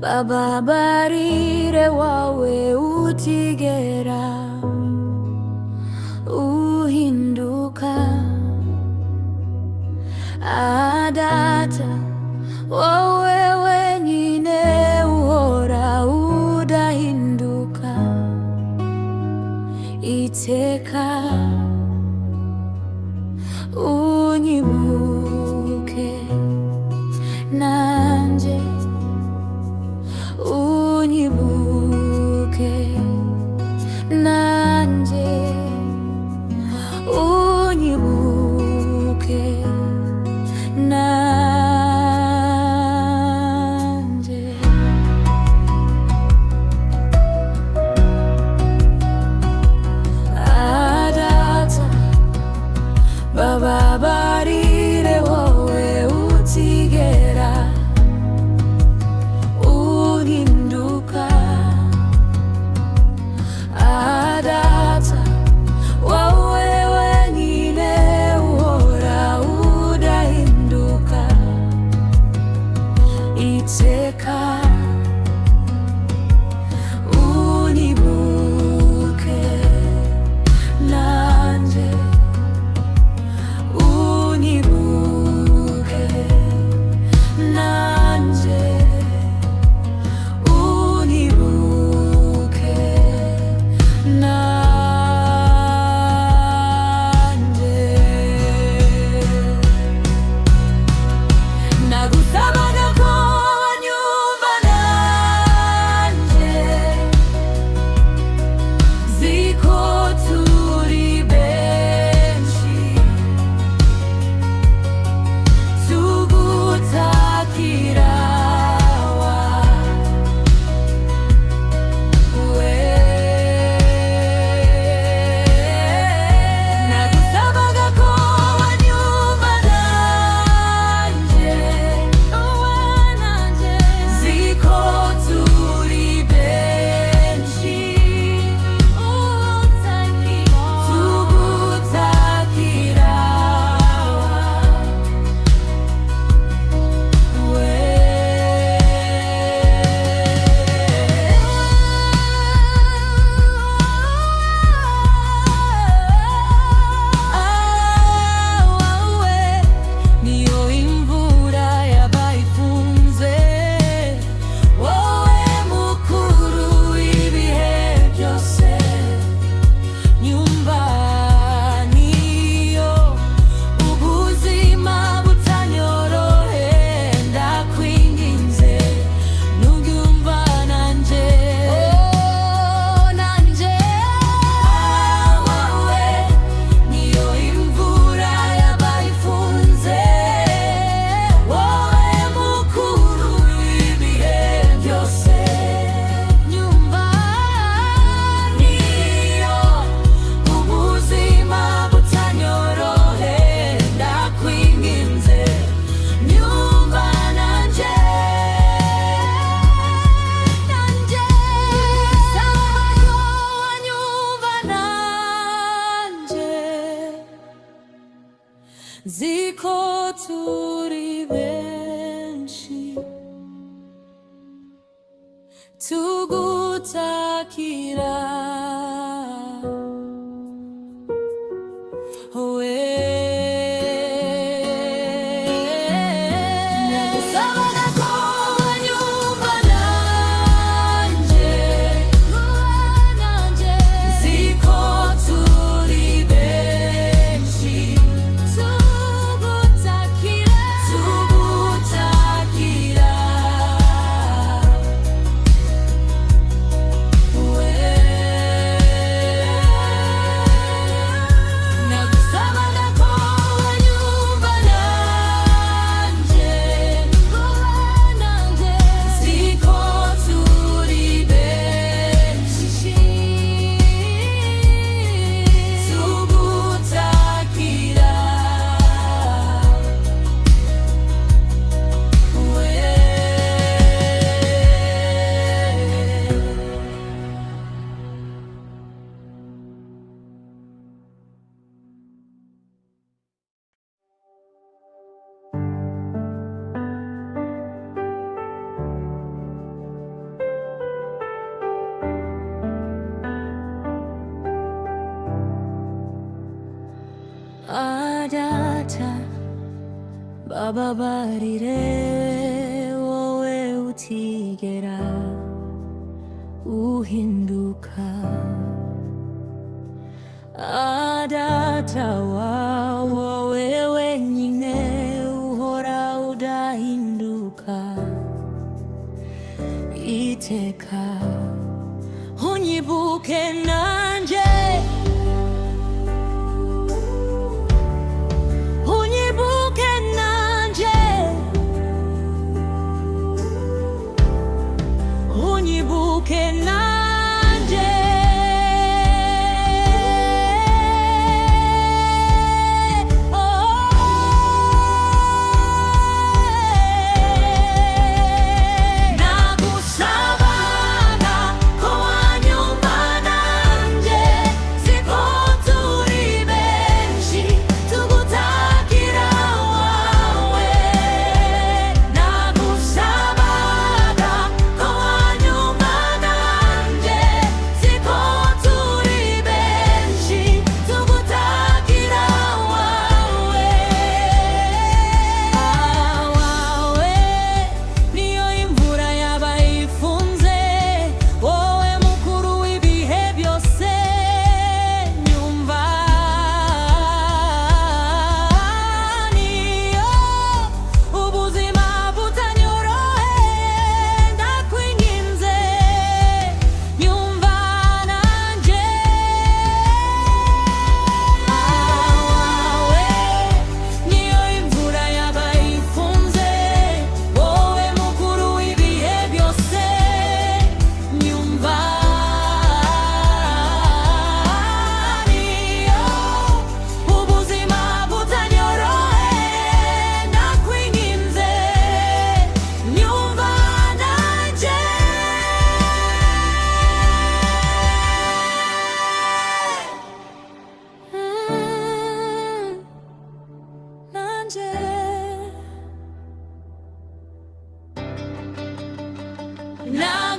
bababarire wawe utigera uhinduka. Data, wowe wenyine uhora udahinduka iteka. Unyibuke nanje, unyibuke nanje, unyibuke nanje. Data, bababarire wowe utigera uhinduka. Data, wowe wenyine uhora udahinduka iteka. Unyibuke nanje, unyibuke nanje, unyibuke nanje. Nagusabaga ko wanyumva nanje, ziko turi benshi tugutakira wawe. Nagusabaga ko wanyumva nanje, ziko turi benshi tugutakira wawe. Niyo imvura yabayifunze, wowe mukuru w'ibihe byose. Nyumva niyo ubuzima butanyorohe, ndakwinginze nubyumva nanje. Nanje wawe, niyo imvura yabayifunze, wowe mukuru w'ibihe byose. Nyumva niyo ubuzima butanyorohe, ndakwinginze nyumva nanje. Sabayo wanyumva nanje, ziko turi benshi tugutakira wowe. Nagusabaga ko wanyumva nanje, ziko turi benshi tugutakira wowe. wababarire wowe utigera uhinduka. Data wowe wenyine uhora udahinduka iteka. Unyibuke nanje, unyibuke nanje, unyibuke nanje. Now